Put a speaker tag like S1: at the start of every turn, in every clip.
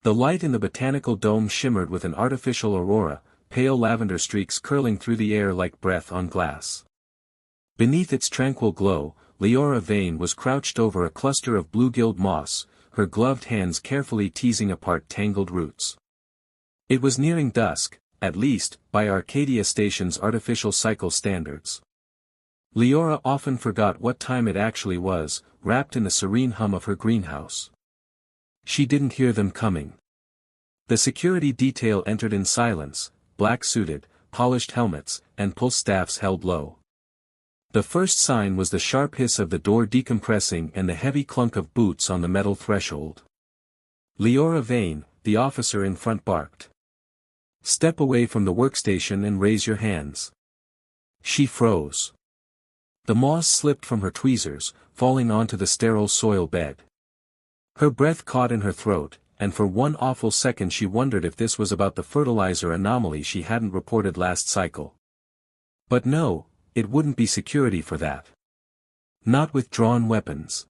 S1: The light in the botanical dome shimmered with an artificial aurora, pale lavender streaks curling through the air like breath on glass. Beneath its tranquil glow, Leora Vane was crouched over a cluster of bluegill moss, her gloved hands carefully teasing apart tangled roots. It was nearing dusk, at least, by Arcadia Station's artificial cycle standards. Leora often forgot what time it actually was, wrapped in the serene hum of her greenhouse. She didn't hear them coming. The security detail entered in silence, black-suited, polished helmets, and pulse staffs held low. The first sign was the sharp hiss of the door decompressing and the heavy clunk of boots on the metal threshold. Leora Vane, the officer in front barked. "Step away from the workstation and raise your hands." She froze. The moss slipped from her tweezers, falling onto the sterile soil bed. Her breath caught in her throat, and for one awful second she wondered if this was about the fertilizer anomaly she hadn't reported last cycle. But no, it wouldn't be security for that. Not with drawn weapons.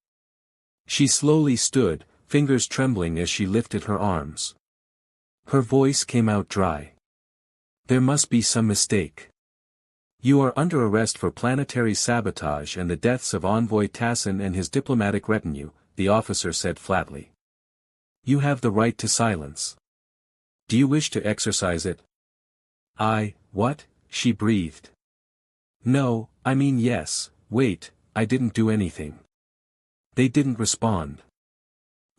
S1: She slowly stood, fingers trembling as she lifted her arms. Her voice came out dry. "There must be some mistake. You are under arrest for planetary sabotage and the deaths of Envoy Tassin and his diplomatic retinue," the officer said flatly. "You have the right to silence. Do you wish to exercise it?" What?" she breathed. "No, I mean yes, wait, I didn't do anything." They didn't respond.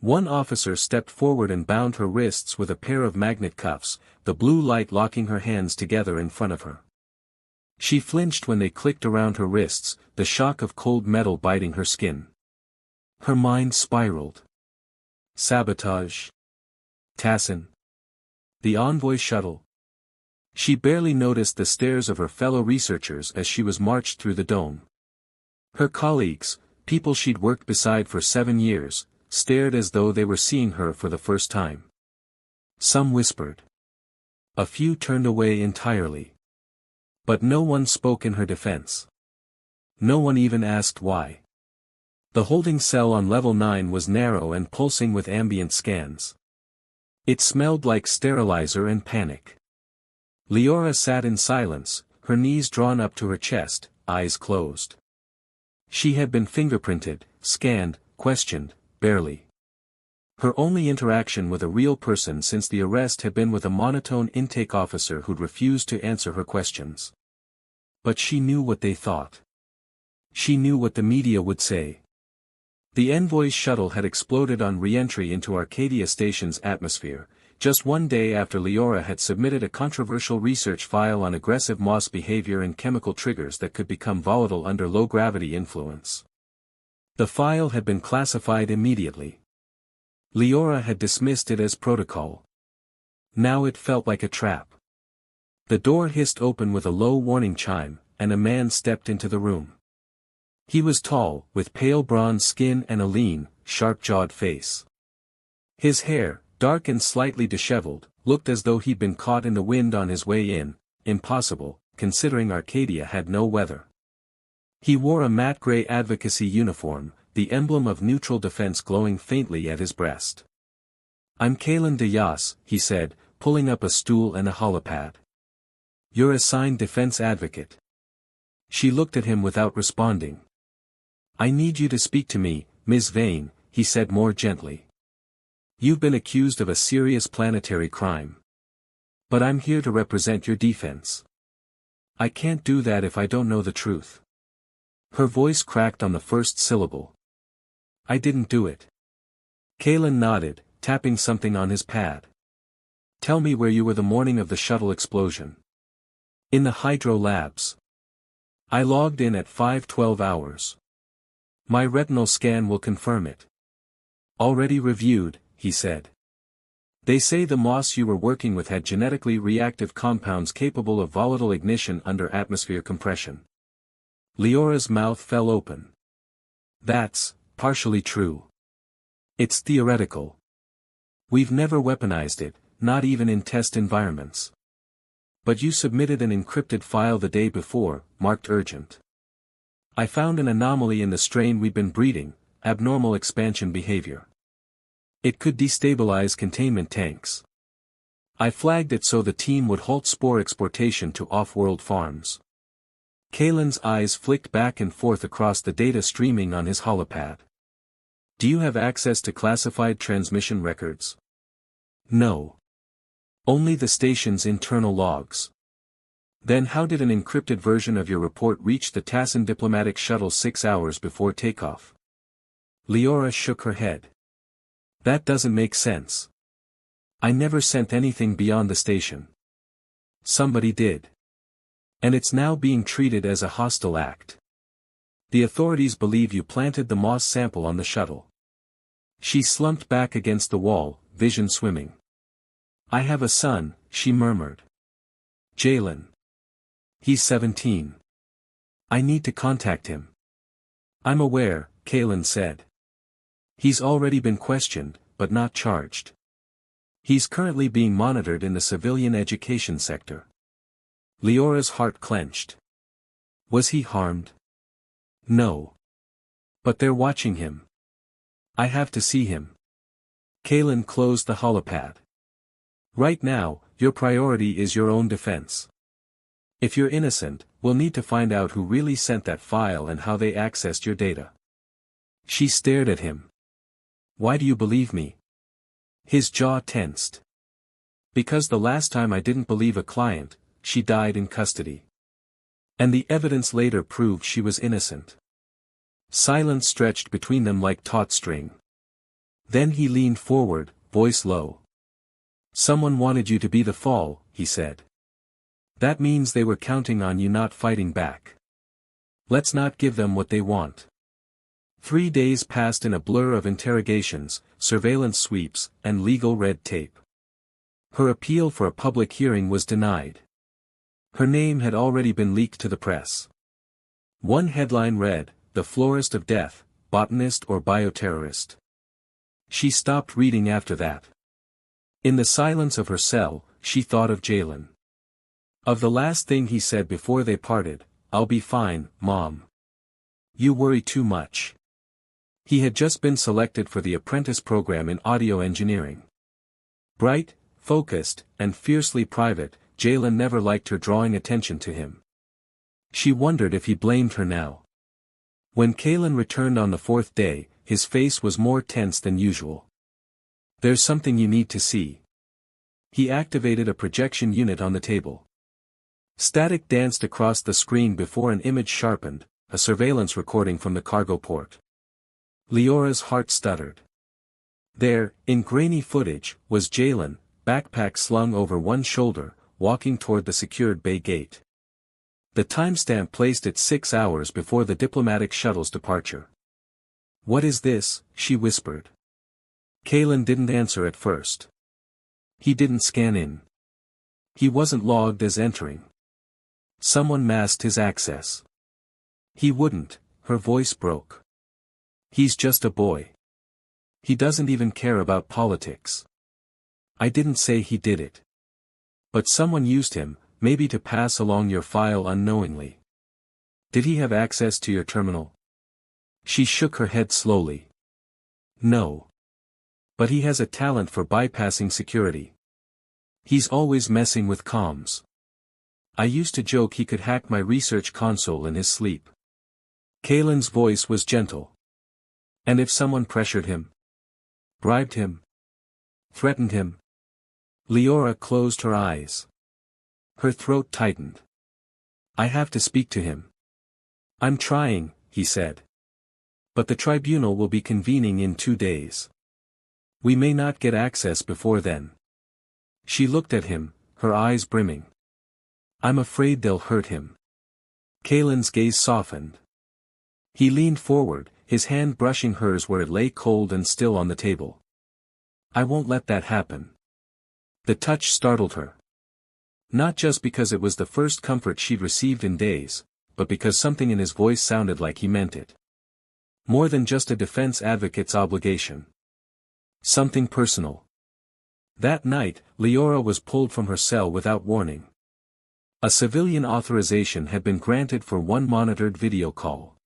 S1: One officer stepped forward and bound her wrists with a pair of magnet cuffs, the blue light locking her hands together in front of her. She flinched when they clicked around her wrists, the shock of cold metal biting her skin. Her mind spiraled. Sabotage. Tassin. The Envoy shuttle. She barely noticed the stares of her fellow researchers as she was marched through the dome. Her colleagues, people she'd worked beside for 7 years, stared as though they were seeing her for the first time. Some whispered. A few turned away entirely. But no one spoke in her defense. No one even asked why. The holding cell on level 9 was narrow and pulsing with ambient scans. It smelled like sterilizer and panic. Leora sat in silence, her knees drawn up to her chest, eyes closed. She had been fingerprinted, scanned, questioned, barely. Her only interaction with a real person since the arrest had been with a monotone intake officer who'd refused to answer her questions. But she knew what they thought. She knew what the media would say. The Envoy's shuttle had exploded on re-entry into Arcadia Station's atmosphere, just one day after Leora had submitted a controversial research file on aggressive moss behavior and chemical triggers that could become volatile under low-gravity influence. The file had been classified immediately. Leora had dismissed it as protocol. Now it felt like a trap. The door hissed open with a low warning chime, and a man stepped into the room. He was tall, with pale bronze skin and a lean, sharp-jawed face. His hair, dark and slightly disheveled, looked as though he'd been caught in the wind on his way in, impossible, considering Arcadia had no weather. He wore a matte gray advocacy uniform, the emblem of neutral defense glowing faintly at his breast. "I'm Kalen de Yas," he said, pulling up a stool and a holopad. "You're assigned defense advocate." She looked at him without responding. "I need you to speak to me, Ms. Vane," he said more gently. "You've been accused of a serious planetary crime. But I'm here to represent your defense. I can't do that if I don't know the truth." Her voice cracked on the first syllable. "I didn't do it." Kalen nodded, tapping something on his pad. "Tell me where you were the morning of the shuttle explosion." "In the hydro labs. I logged in at 5:12 hours. My retinal scan will confirm it." "Already reviewed," he said. "They say the moss you were working with had genetically reactive compounds capable of volatile ignition under atmosphere compression." Leora's mouth fell open. "That's partially true. It's theoretical. We've never weaponized it, not even in test environments." "But you submitted an encrypted file the day before, marked urgent." "I found an anomaly in the strain we've been breeding, abnormal expansion behavior." It could destabilize containment tanks. I flagged it so the team would halt spore exportation to off-world farms. Kalen's eyes flicked back and forth across the data streaming on his holopad. Do you have access to classified transmission records? No. Only the station's internal logs. Then how did an encrypted version of your report reach the Tassin diplomatic shuttle 6 hours before takeoff? Leora shook her head. That doesn't make sense. I never sent anything beyond the station. Somebody did. And it's now being treated as a hostile act. The authorities believe you planted the moss sample on the shuttle. She slumped back against the wall, vision swimming. I have a son, she murmured. Jalen. He's 17. I need to contact him. I'm aware, Kalen said. He's already been questioned, but not charged. He's currently being monitored in the civilian education sector. Leora's heart clenched. Was he harmed? No. But they're watching him. I have to see him. Kalen closed the holopad. Right now, your priority is your own defense. If you're innocent, we'll need to find out who really sent that file and how they accessed your data. She stared at him. Why do you believe me? His jaw tensed. Because the last time I didn't believe a client, she died in custody. And the evidence later proved she was innocent. Silence stretched between them like taut string. Then he leaned forward, voice low. Someone wanted you to be the fall, he said. That means they were counting on you not fighting back. Let's not give them what they want. 3 days passed in a blur of interrogations, surveillance sweeps, and legal red tape. Her appeal for a public hearing was denied. Her name had already been leaked to the press. One headline read, "The Florist of Death, Botanist or Bioterrorist." She stopped reading after that. In the silence of her cell, she thought of Jalen. Of the last thing he said before they parted, "I'll be fine, Mom. You worry too much." He had just been selected for the apprentice program in audio engineering. Bright, focused, and fiercely private, Jalen never liked her drawing attention to him. She wondered if he blamed her now. When Kalen returned on the 4th day, his face was more tense than usual. "There's something you need to see." He activated a projection unit on the table. Static danced across the screen before an image sharpened, a surveillance recording from the cargo port. Leora's heart stuttered. There, in grainy footage, was Jalen, backpack slung over one shoulder, walking toward the secured bay gate. The timestamp placed it 6 hours before the diplomatic shuttle's departure. "What is this?" she whispered. Kalen didn't answer at first. He didn't scan in. He wasn't logged as entering. Someone masked his access. He wouldn't, her voice broke. He's just a boy. He doesn't even care about politics. I didn't say he did it. But someone used him, maybe to pass along your file unknowingly. Did he have access to your terminal? She shook her head slowly. No. But he has a talent for bypassing security. He's always messing with comms. I used to joke he could hack my research console in his sleep. Kalen's voice was gentle. And if someone pressured him? Bribed him? Threatened him? Leora closed her eyes. Her throat tightened. I have to speak to him. I'm trying, he said. But the tribunal will be convening in 2 days. We may not get access before then. She looked at him, her eyes brimming. I'm afraid they'll hurt him. Kalen's gaze softened. He leaned forward, his hand brushing hers where it lay cold and still on the table. I won't let that happen. The touch startled her. Not just because it was the first comfort she'd received in days, but because something in his voice sounded like he meant it. More than just a defense advocate's obligation. Something personal. That night, Leora was pulled from her cell without warning. A civilian authorization had been granted for one monitored video call.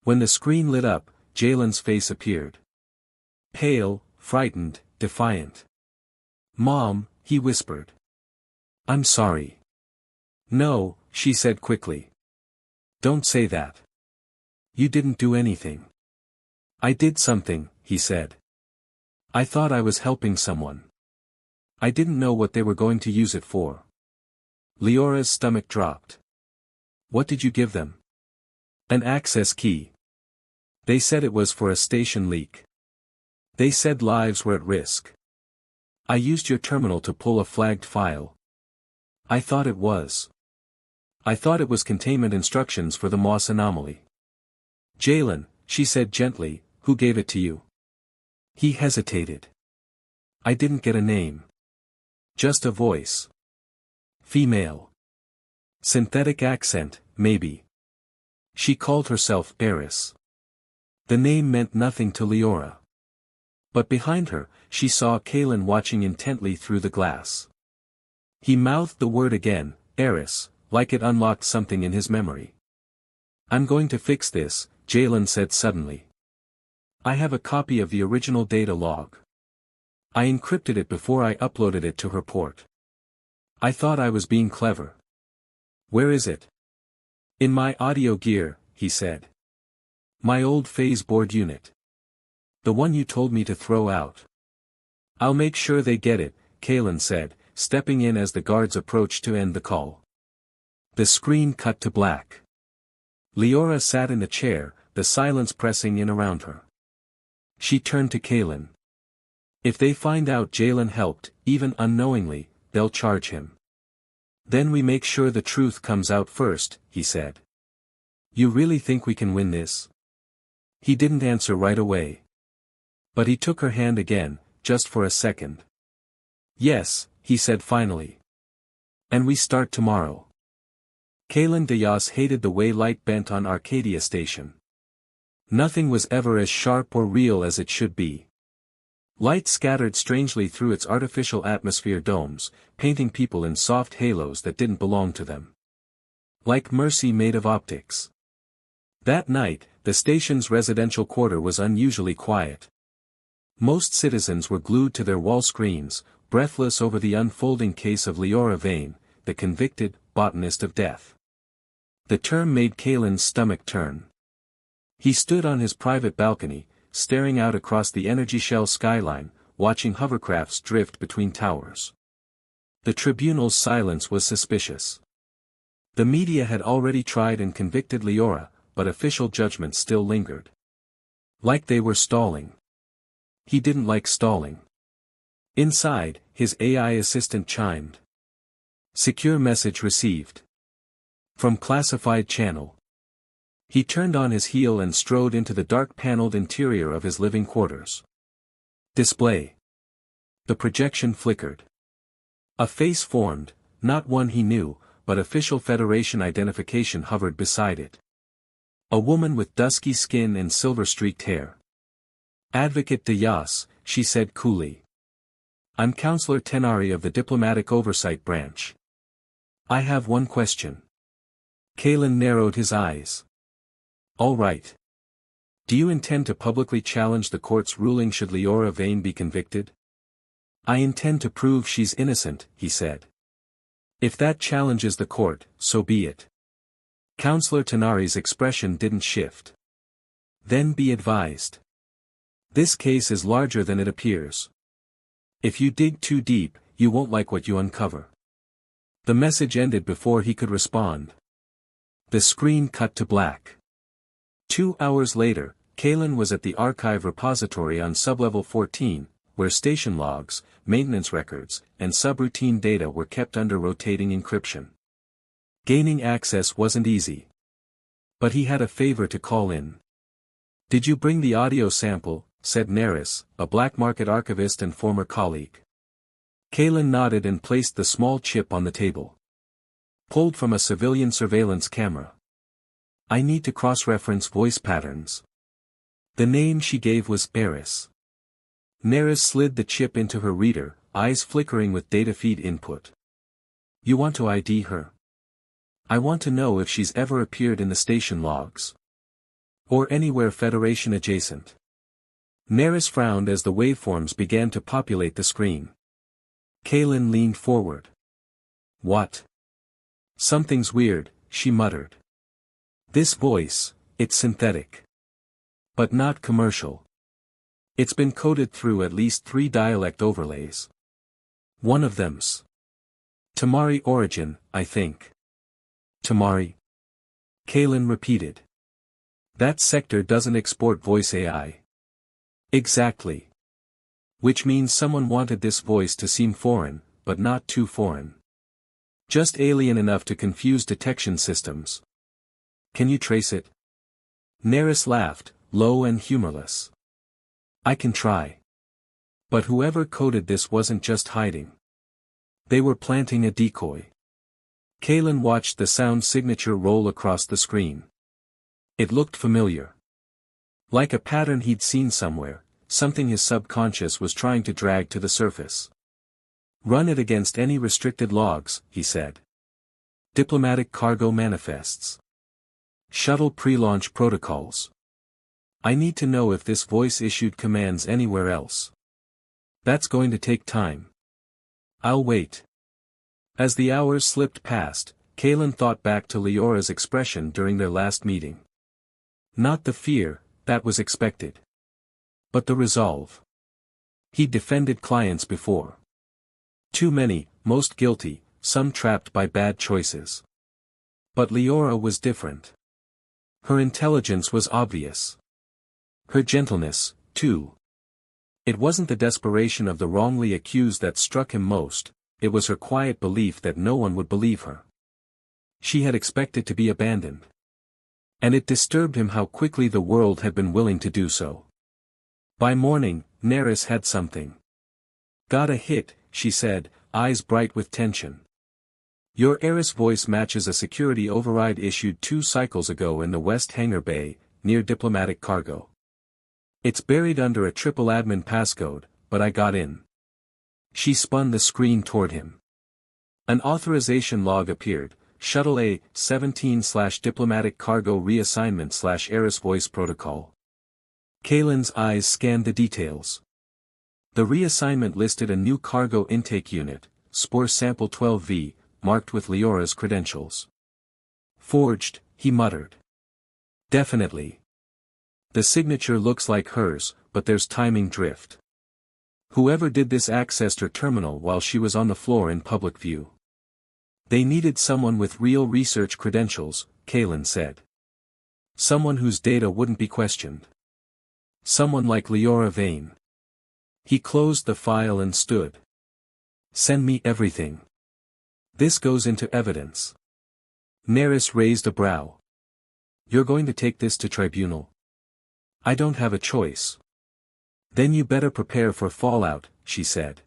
S1: When the screen lit up, Jalen's face appeared. Pale, frightened, defiant. "Mom," he whispered. "I'm sorry." "No," she said quickly. "Don't say that. You didn't do anything." "I did something," he said. "I thought I was helping someone. I didn't know what they were going to use it for." Leora's stomach dropped. "What did you give them?" "An access key. They said it was for a station leak. They said lives were at risk. I used your terminal to pull a flagged file. I thought it was containment instructions for the Moss anomaly." "Jalen," she said gently, "who gave it to you?" He hesitated. "I didn't get a name. Just a voice. Female. Synthetic accent, maybe. She called herself Eris." The name meant nothing to Leora. But behind her, she saw Kalen watching intently through the glass. He mouthed the word again, Eris, like it unlocked something in his memory. "I'm going to fix this," Jalen said suddenly. "I have a copy of the original data log. I encrypted it before I uploaded it to her port. I thought I was being clever." "Where is it?" "In my audio gear," he said. "My old phase board unit. The one you told me to throw out." "I'll make sure they get it," Kalen said, stepping in as the guards approached to end the call. The screen cut to black. Leora sat in the chair, the silence pressing in around her. She turned to Kalen. "If they find out Jalen helped, even unknowingly, they'll charge him. Then we make sure the truth comes out first," he said. "You really think we can win this?" He didn't answer right away. But he took her hand again, just for a second. "Yes," he said finally. "And we start tomorrow." Kalen Diaz hated the way light bent on Arcadia Station. Nothing was ever as sharp or real as it should be. Light scattered strangely through its artificial atmosphere domes, painting people in soft halos that didn't belong to them. Like mercy made of optics. That night, the station's residential quarter was unusually quiet. Most citizens were glued to their wall screens, breathless over the unfolding case of Leora Vane, the convicted botanist of death. The term made Kalen's stomach turn. He stood on his private balcony, staring out across the energy shell skyline, watching hovercrafts drift between towers. The tribunal's silence was suspicious. The media had already tried and convicted Leora, but official judgment still lingered. Like they were stalling. He didn't like stalling. Inside, his AI assistant chimed. "Secure message received. From classified channel." He turned on his heel and strode into the dark-paneled interior of his living quarters. Display. The projection flickered. A face formed, not one he knew, but official Federation identification hovered beside it. A woman with dusky skin and silver-streaked hair. "Advocate Diaz," she said coolly. "I'm Counselor Tenari of the Diplomatic Oversight Branch. I have one question." Kalen narrowed his eyes. "All right. Do you intend to publicly challenge the court's ruling should Leora Vane be convicted?" "I intend to prove she's innocent," he said. "If that challenges the court, so be it." Counselor Tenari's expression didn't shift. "Then be advised. This case is larger than it appears. If you dig too deep, you won't like what you uncover." The message ended before he could respond. The screen cut to black. 2 hours later, Kalen was at the archive repository on sublevel 14, where station logs, maintenance records, and subroutine data were kept under rotating encryption. Gaining access wasn't easy. But he had a favor to call in. "Did you bring the audio sample?" said Neris, a black market archivist and former colleague. Kalen nodded and placed the small chip on the table. "Pulled from a civilian surveillance camera. I need to cross-reference voice patterns." The name she gave was Eris. Neris slid the chip into her reader, eyes flickering with data feed input. "You want to ID her?" "I want to know if she's ever appeared in the station logs. Or anywhere Federation adjacent." Neris frowned as the waveforms began to populate the screen. Kaylin leaned forward. What? Something's weird, she muttered. This voice, it's synthetic. But not commercial. It's been coded through at least 3 dialect overlays. One of them's Tamari origin, I think. Tamari? Kaylin repeated. That sector doesn't export voice AI. Exactly. Which means someone wanted this voice to seem foreign, but not too foreign. Just alien enough to confuse detection systems. Can you trace it? Neris laughed, low and humorless. I can try. But whoever coded this wasn't just hiding. They were planting a decoy. Kaylin watched the sound signature roll across the screen. It looked familiar. Like a pattern he'd seen somewhere, something his subconscious was trying to drag to the surface. Run it against any restricted logs, he said. Diplomatic cargo manifests. Shuttle pre-launch protocols. I need to know if this voice issued commands anywhere else. That's going to take time. I'll wait. As the hours slipped past, Kaylin thought back to Leora's expression during their last meeting. Not the fear, that was expected. But the resolve. He'd defended clients before. Too many, most guilty, some trapped by bad choices. But Leora was different. Her intelligence was obvious. Her gentleness, too. It wasn't the desperation of the wrongly accused that struck him most, it was her quiet belief that no one would believe her. She had expected to be abandoned. And it disturbed him how quickly the world had been willing to do so. By morning, Neris had something. Got a hit, she said, eyes bright with tension. Your Eris voice matches a security override issued 2 cycles ago in the West Hangar Bay, near diplomatic cargo. It's buried under a triple admin passcode, but I got in. She spun the screen toward him. An authorization log appeared, Shuttle A-17/Diplomatic Cargo Reassignment/Eris Voice Protocol. Kaylin's eyes scanned the details. The reassignment listed a new cargo intake unit, Spore Sample 12V, marked with Leora's credentials. Forged, he muttered. Definitely. The signature looks like hers, but there's timing drift. Whoever did this accessed her terminal while she was on the floor in public view. They needed someone with real research credentials, Kaylin said. Someone whose data wouldn't be questioned. Someone like Leora Vane. He closed the file and stood. Send me everything. This goes into evidence. Neris raised a brow. You're going to take this to tribunal? I don't have a choice. Then you better prepare for fallout, she said.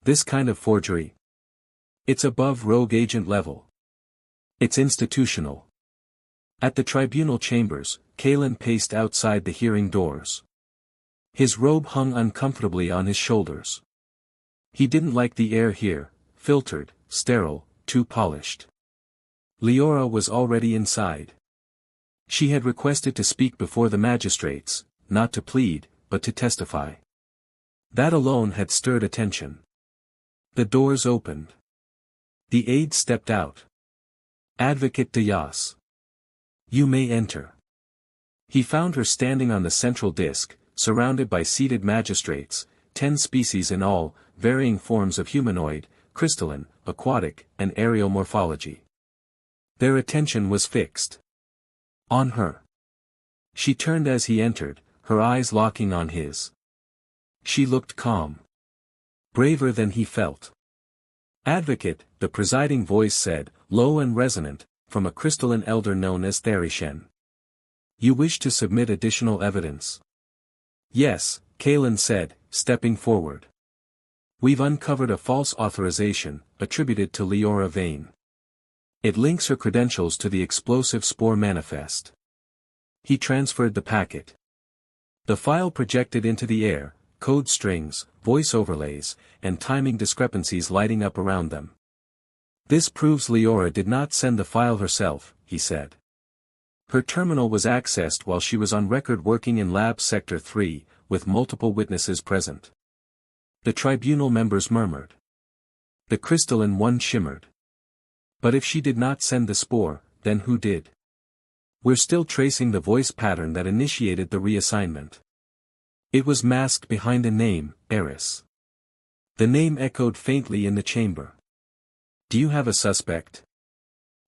S1: This kind of forgery. It's above rogue agent level. It's institutional. At the tribunal chambers, Kaylin paced outside the hearing doors. His robe hung uncomfortably on his shoulders. He didn't like the air here, filtered, sterile, too polished. Leora was already inside. She had requested to speak before the magistrates, not to plead, but to testify. That alone had stirred attention. The doors opened. The aide stepped out. Advocate Dias. You may enter. He found her standing on the central disc, surrounded by seated magistrates, 10 species in all, varying forms of humanoid, crystalline, aquatic, and aerial morphology. Their attention was fixed on her. She turned as he entered, her eyes locking on his. She looked calm. Braver than he felt. Advocate, the presiding voice said, low and resonant, from a crystalline elder known as Therishen. You wish to submit additional evidence? Yes, Kaylin said, stepping forward. We've uncovered a false authorization, attributed to Leora Vane. It links her credentials to the explosive Spore manifest. He transferred the packet. The file projected into the air, code strings, voice overlays, and timing discrepancies lighting up around them. This proves Leora did not send the file herself, he said. Her terminal was accessed while she was on record working in Lab Sector 3, with multiple witnesses present. The tribunal members murmured. The crystalline one shimmered. But if she did not send the spore, then who did? We're still tracing the voice pattern that initiated the reassignment. It was masked behind a name, Eris. The name echoed faintly in the chamber. Do you have a suspect?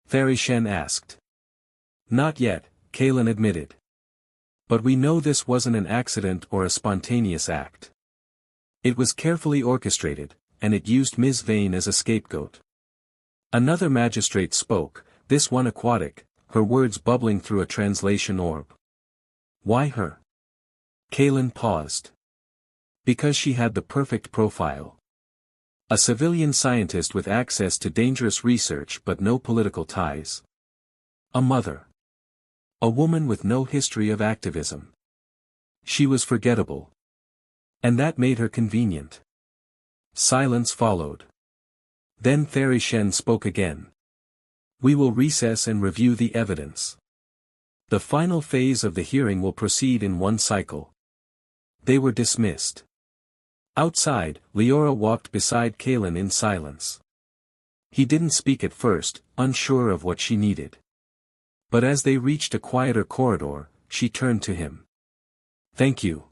S1: Therishen asked. Not yet, Kalen admitted. But we know this wasn't an accident or a spontaneous act. It was carefully orchestrated, and it used Ms. Vane as a scapegoat. Another magistrate spoke, this one aquatic, her words bubbling through a translation orb. Why her? Kalen paused. Because she had the perfect profile. A civilian scientist with access to dangerous research but no political ties. A mother. A woman with no history of activism. She was forgettable. And that made her convenient. Silence followed. Then Therishen spoke again. We will recess and review the evidence. The final phase of the hearing will proceed in one cycle. They were dismissed. Outside, Leora walked beside Kalen in silence. He didn't speak at first, unsure of what she needed. But as they reached a quieter corridor, she turned to him. Thank you.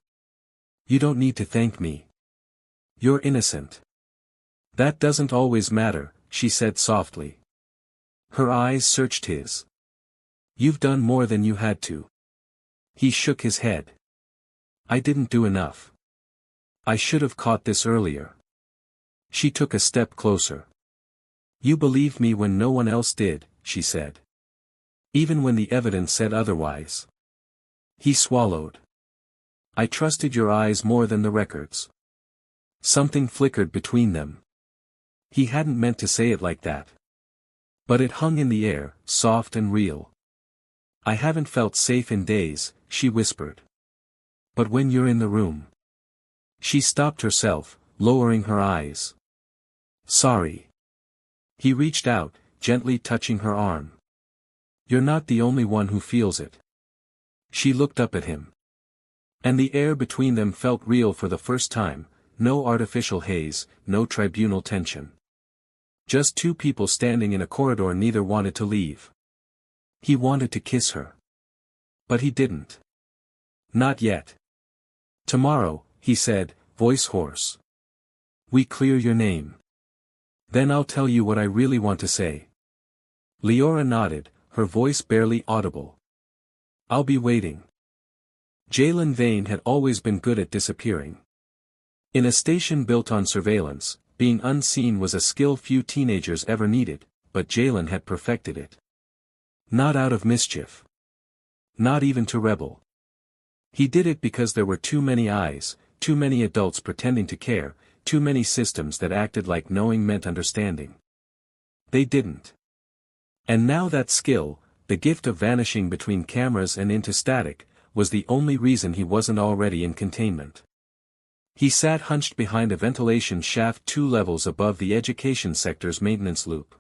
S1: You don't need to thank me. You're innocent. That doesn't always matter, she said softly. Her eyes searched his. You've done more than you had to. He shook his head. I didn't do enough. I should have caught this earlier. She took a step closer. You believed me when no one else did, she said. Even when the evidence said otherwise. He swallowed. I trusted your eyes more than the records. Something flickered between them. He hadn't meant to say it like that. But it hung in the air, soft and real. I haven't felt safe in days, she whispered. But when you're in the room. She stopped herself, lowering her eyes. Sorry. He reached out, gently touching her arm. You're not the only one who feels it. She looked up at him. And the air between them felt real for the first time, no artificial haze, no tribunal tension. Just two people standing in a corridor neither wanted to leave. He wanted to kiss her. But he didn't. Not yet. Tomorrow, he said, voice hoarse. We clear your name. Then I'll tell you what I really want to say. Leora nodded, her voice barely audible. I'll be waiting. Jalen Vane had always been good at disappearing. In a station built on surveillance, being unseen was a skill few teenagers ever needed, but Jalen had perfected it. Not out of mischief. Not even to rebel. He did it because there were too many eyes, too many adults pretending to care, too many systems that acted like knowing meant understanding. They didn't. And now that skill, the gift of vanishing between cameras and into static, was the only reason he wasn't already in containment. He sat hunched behind a ventilation shaft 2 levels above the education sector's maintenance loop.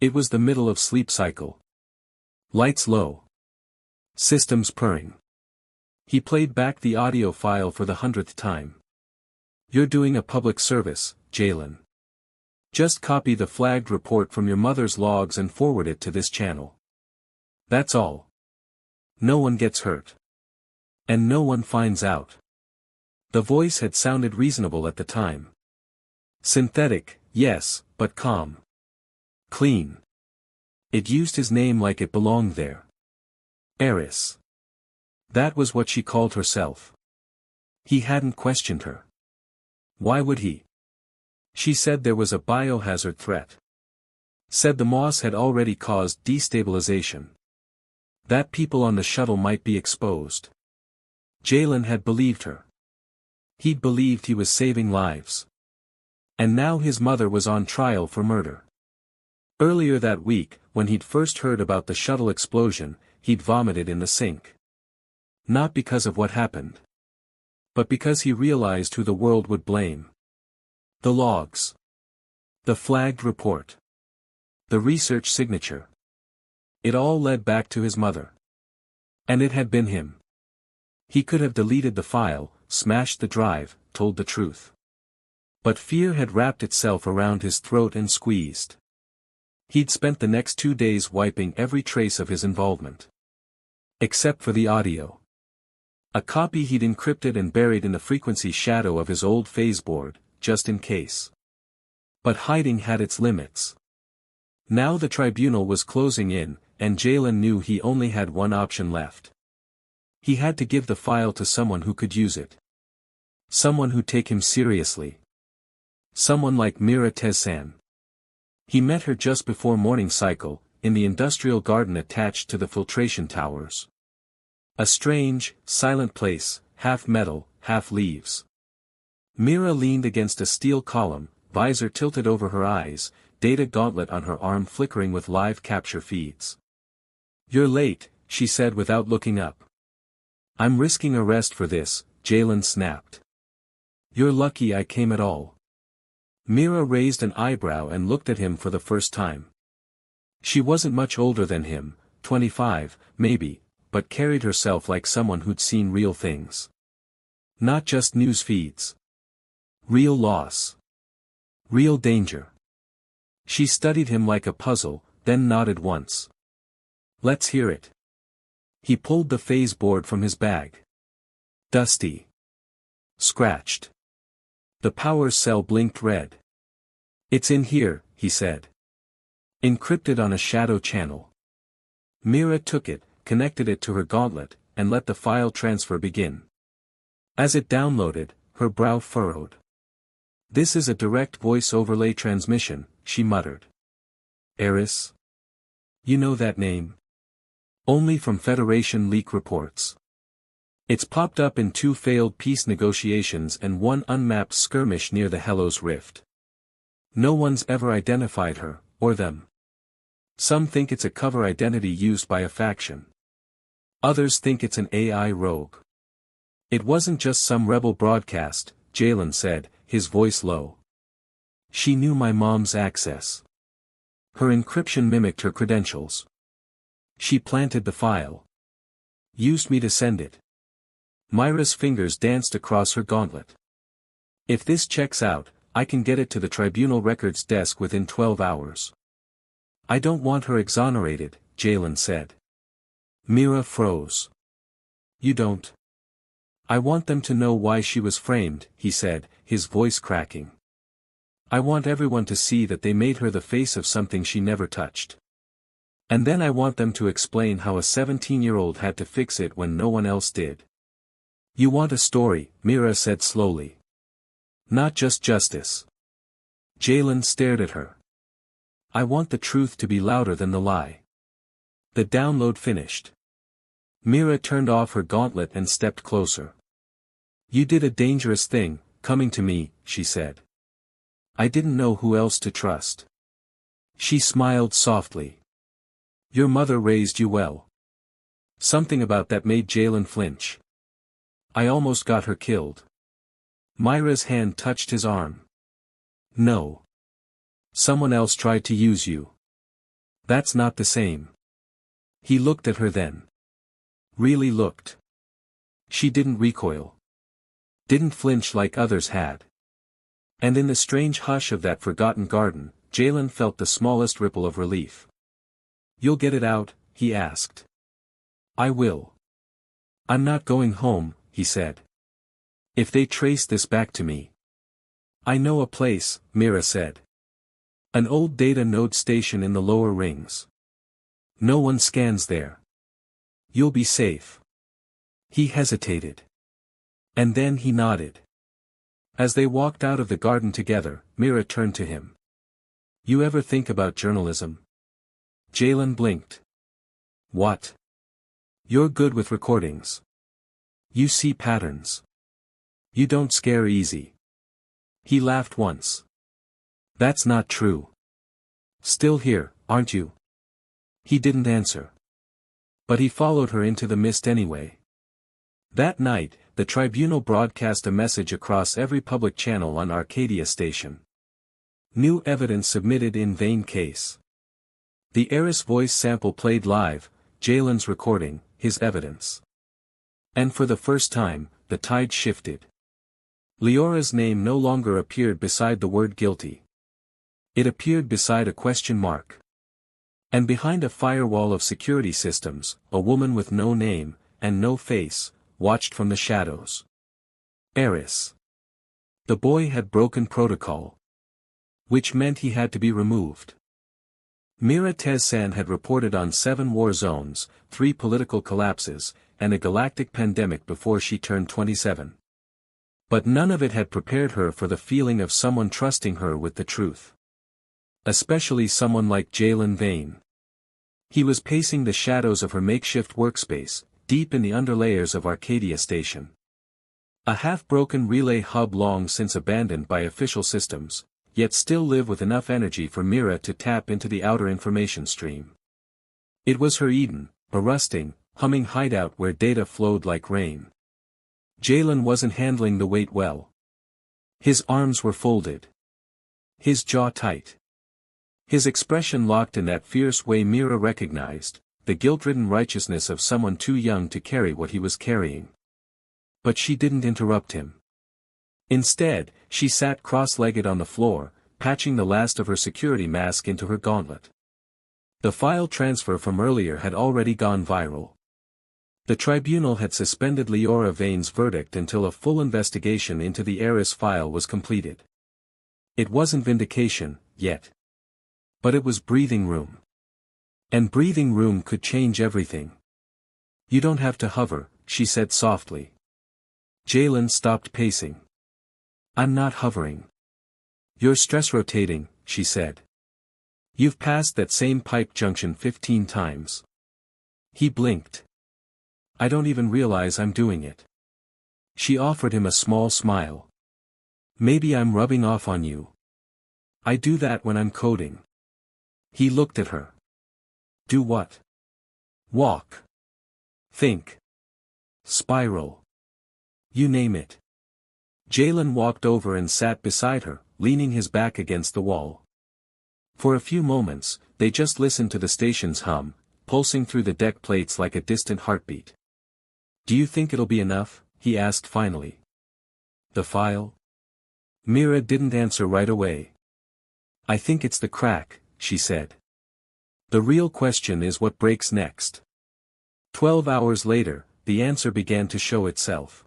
S1: It was the middle of sleep cycle. Lights low. Systems purring. He played back the audio file for the 100th time. You're doing a public service, Jalen. Just copy the flagged report from your mother's logs and forward it to this channel. That's all. No one gets hurt. And no one finds out. The voice had sounded reasonable at the time. Synthetic, yes, but calm. Clean. It used his name like it belonged there. Eris. That was what she called herself. He hadn't questioned her. Why would he? She said there was a biohazard threat. Said the moss had already caused destabilization. That people on the shuttle might be exposed. Jalen had believed her. He'd believed he was saving lives. And now his mother was on trial for murder. Earlier that week, when he'd first heard about the shuttle explosion, he'd vomited in the sink. Not because of what happened. But because he realized who the world would blame. The logs. The flagged report. The research signature. It all led back to his mother. And it had been him. He could have deleted the file, smashed the drive, told the truth. But fear had wrapped itself around his throat and squeezed. He'd spent the next 2 days wiping every trace of his involvement. Except for the audio. A copy he'd encrypted and buried in the frequency shadow of his old phase board, just in case. But hiding had its limits. Now the tribunal was closing in, and Jalen knew he only had one option left. He had to give the file to someone who could use it. Someone who'd take him seriously. Someone like Mira Tezsan. He met her just before morning cycle, in the industrial garden attached to the filtration towers. A strange, silent place, half metal, half leaves. Mira leaned against a steel column, visor tilted over her eyes, data gauntlet on her arm flickering with live capture feeds. "You're late," she said without looking up. "I'm risking arrest for this," Jalen snapped. "You're lucky I came at all." Mira raised an eyebrow and looked at him for the first time. She wasn't much older than him, 25, maybe, but carried herself like someone who'd seen real things. Not just news feeds. Real loss. Real danger. She studied him like a puzzle, then nodded once. "Let's hear it." He pulled the phase board from his bag. Dusty. Scratched. The power cell blinked red. "It's in here," he said. "Encrypted on a shadow channel." Mira took it, connected it to her gauntlet, and let the file transfer begin. As it downloaded, her brow furrowed. "This is a direct voice overlay transmission," she muttered. "Eris? You know that name?" "Only from Federation leak reports. It's popped up in 2 failed peace negotiations and 1 unmapped skirmish near the Hellos Rift. No one's ever identified her, or them. Some think it's a cover identity used by a faction. Others think it's an AI rogue." "It wasn't just some rebel broadcast," Jalen said, his voice low. "She knew my mom's access. Her encryption mimicked her credentials. She planted the file. Used me to send it." Myra's fingers danced across her gauntlet. "If this checks out, I can get it to the tribunal records desk within 12 hours. "I don't want her exonerated," Jalen said. Mira froze. "You don't?" "I want them to know why she was framed," he said, his voice cracking. "I want everyone to see that they made her the face of something she never touched. And then I want them to explain how a 17-year-old had to fix it when no one else did." "You want a story," Mira said slowly. "Not just justice." Jalen stared at her. "I want the truth to be louder than the lie." The download finished. Mira turned off her gauntlet and stepped closer. "You did a dangerous thing, coming to me," she said. "I didn't know who else to trust." She smiled softly. "Your mother raised you well." Something about that made Jalen flinch. "I almost got her killed." Myra's hand touched his arm. "No. Someone else tried to use you. That's not the same." He looked at her then. Really looked. She didn't recoil. Didn't flinch like others had. And in the strange hush of that forgotten garden, Jalen felt the smallest ripple of relief. "You'll get it out?" he asked. "I will. I'm not going home," he said. "If they trace this back to me." "I know a place," Mira said. "An old data node station in the lower rings. No one scans there. You'll be safe." He hesitated. And then he nodded. As they walked out of the garden together, Mira turned to him. "You ever think about journalism?" Jalen blinked. "What?" "You're good with recordings. You see patterns. You don't scare easy." He laughed once. "That's not true. Still here, aren't you?" He didn't answer. But he followed her into the mist anyway. That night, the tribunal broadcast a message across every public channel on Arcadia Station. New evidence submitted in vain case. The Eris voice sample played live, Jalen's recording, his evidence. And for the first time, the tide shifted. Leora's name no longer appeared beside the word guilty. It appeared beside a question mark. And behind a firewall of security systems, a woman with no name, and no face, watched from the shadows. Eris. The boy had broken protocol. Which meant he had to be removed. Mira Tez-san had reported on 7 war zones, 3 political collapses, and a galactic pandemic before she turned 27. But none of it had prepared her for the feeling of someone trusting her with the truth. Especially someone like Jalen Vane. He was pacing the shadows of her makeshift workspace, deep in the underlayers of Arcadia Station. A half-broken relay hub long since abandoned by official systems, yet still live with enough energy for Mira to tap into the outer information stream. It was her Eden, a rusting, humming hideout where data flowed like rain. Jalen wasn't handling the weight well. His arms were folded. His jaw tight. His expression locked in that fierce way Mira recognized, the guilt-ridden righteousness of someone too young to carry what he was carrying. But she didn't interrupt him. Instead, she sat cross-legged on the floor, patching the last of her security mask into her gauntlet. The file transfer from earlier had already gone viral. The tribunal had suspended Leora Vane's verdict until a full investigation into the Eris file was completed. It wasn't vindication, yet. But it was breathing room. And breathing room could change everything. "You don't have to hover," she said softly. Jalen stopped pacing. "I'm not hovering. You're stress rotating," she said. "You've passed that same pipe junction 15 times. He blinked. "I don't even realize I'm doing it." She offered him a small smile. "Maybe I'm rubbing off on you. I do that when I'm coding." He looked at her. "Do what?" "Walk. Think. Spiral. You name it." Jalen walked over and sat beside her, leaning his back against the wall. For a few moments, they just listened to the station's hum, pulsing through the deck plates like a distant heartbeat. "Do you think it'll be enough?" he asked finally. "The file?" Mira didn't answer right away. "I think it's the crack," she said. "The real question is what breaks next." 12 hours later, the answer began to show itself.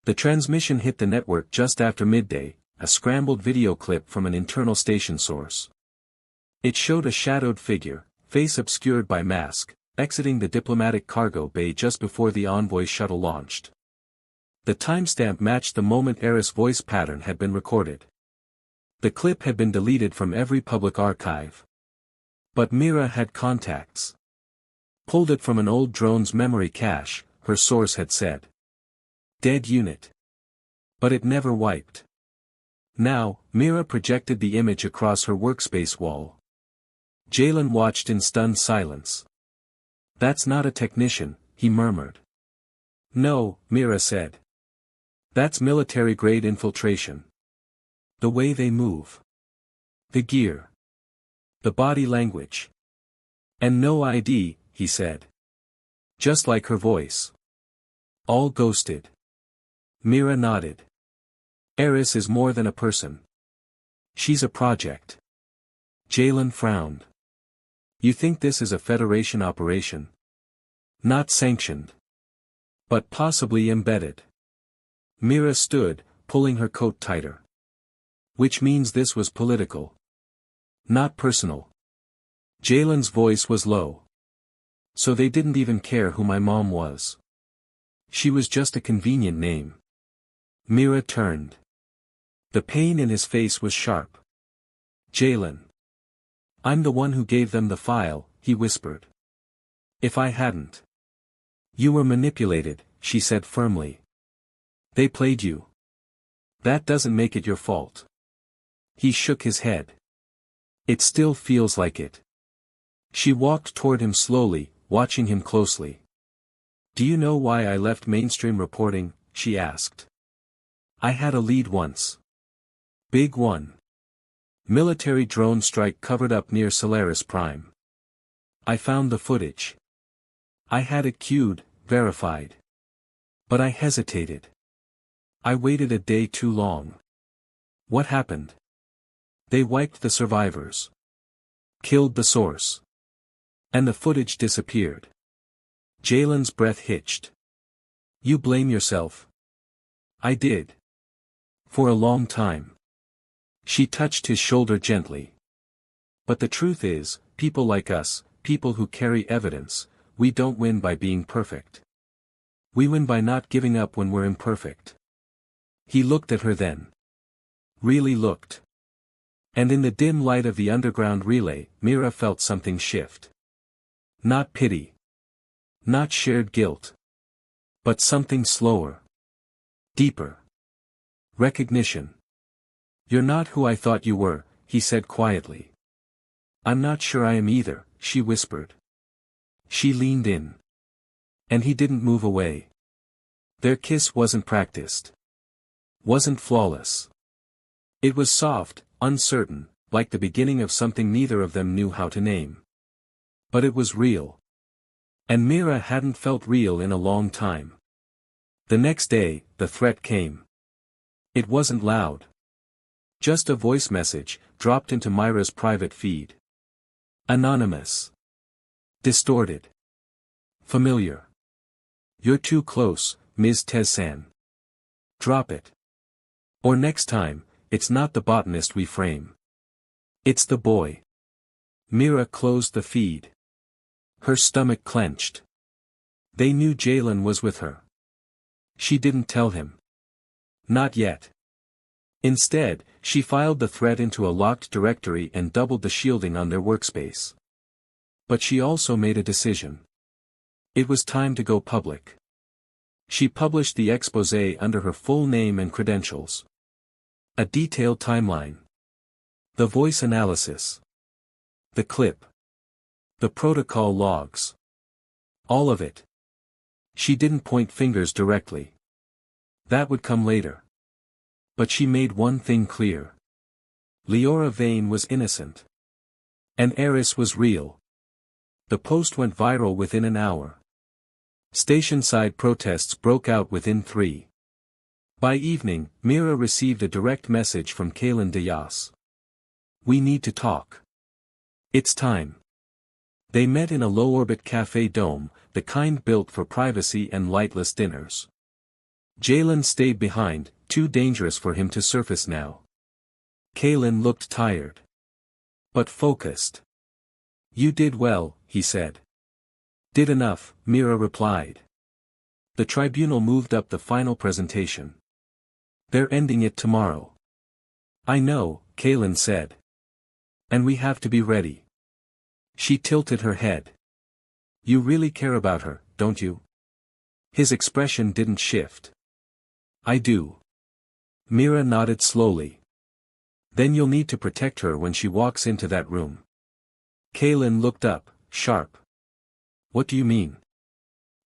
S1: The transmission hit the network just after midday, a scrambled video clip from an internal station source. It showed a shadowed figure, face obscured by mask, exiting the diplomatic cargo bay just before the Envoy shuttle launched. The timestamp matched the moment Eris' voice pattern had been recorded. The clip had been deleted from every public archive. But Mira had contacts. Pulled it from an old drone's memory cache, her source had said. Dead unit. But it never wiped. Now, Mira projected the image across her workspace wall. Jalen watched in stunned silence. "That's not a technician," he murmured. "No," Mira said. "That's military-grade infiltration. The way they move. The gear. The body language. And no ID," he said. "Just like her voice. All ghosted." Mira nodded. "Eris is more than a person. She's a project." Jalen frowned. "You think this is a Federation operation? Not sanctioned. But possibly embedded." Mira stood, pulling her coat tighter. "Which means this was political. Not personal." Jalen's voice was low. "So they didn't even care who my mom was. She was just a convenient name." Mira turned. The pain in his face was sharp. "Jalen. I'm the one who gave them the file," he whispered. "If I hadn't." "You were manipulated," she said firmly. "They played you. That doesn't make it your fault." He shook his head. "It still feels like it." She walked toward him slowly, watching him closely. "Do you know why I left mainstream reporting?" she asked. "I had a lead once. Big one. Military drone strike covered up near Solaris Prime. I found the footage. I had it queued, verified. But I hesitated. I waited a day too long. What happened? They wiped the survivors. Killed the source. And the footage disappeared. Jalen's breath hitched. You blame yourself. I did. For a long time. She touched his shoulder gently. But the truth is, people like us, people who carry evidence, we don't win by being perfect. We win by not giving up when we're imperfect. He looked at her then. Really looked. And in the dim light of the underground relay, Mira felt something shift. Not pity. Not shared guilt. But something slower. Deeper. Recognition. You're not who I thought you were, he said quietly. I'm not sure I am either, she whispered. She leaned in. And he didn't move away. Their kiss wasn't practiced. Wasn't flawless. It was soft, uncertain, like the beginning of something neither of them knew how to name. But it was real. And Mira hadn't felt real in a long time. The next day, the threat came. It wasn't loud. Just a voice message, dropped into Myra's private feed. Anonymous. Distorted. Familiar. You're too close, Ms. Tezsan. Drop it. Or next time, it's not the botanist we frame. It's the boy. Mira closed the feed. Her stomach clenched. They knew Jalen was with her. She didn't tell him. Not yet. Instead, she filed the threat into a locked directory and doubled the shielding on their workspace. But she also made a decision. It was time to go public. She published the exposé under her full name and credentials. A detailed timeline. The voice analysis. The clip. The protocol logs. All of it. She didn't point fingers directly. That would come later. But she made one thing clear. Leora Vane was innocent. And Eris was real. The post went viral within an hour. Station-side protests broke out within 3. By evening, Mira received a direct message from Kalen Diaz. We need to talk. It's time. They met in a low-orbit cafe dome, the kind built for privacy and lightless dinners. Jalen stayed behind, too dangerous for him to surface now. Kalen looked tired. But focused. You did well, he said. Did enough, Mira replied. The tribunal moved up the final presentation. They're ending it tomorrow. I know, Kalen said. And we have to be ready. She tilted her head. You really care about her, don't you? His expression didn't shift. I do. Mira nodded slowly. Then you'll need to protect her when she walks into that room. Kalen looked up, sharp. What do you mean?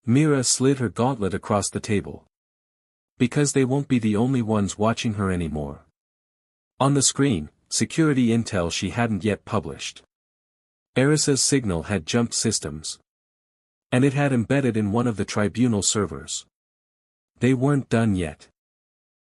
S1: Mira slid her gauntlet across the table. Because they won't be the only ones watching her anymore. On the screen, security intel she hadn't yet published. Eris's signal had jumped systems. And it had embedded in one of the tribunal servers. They weren't done yet.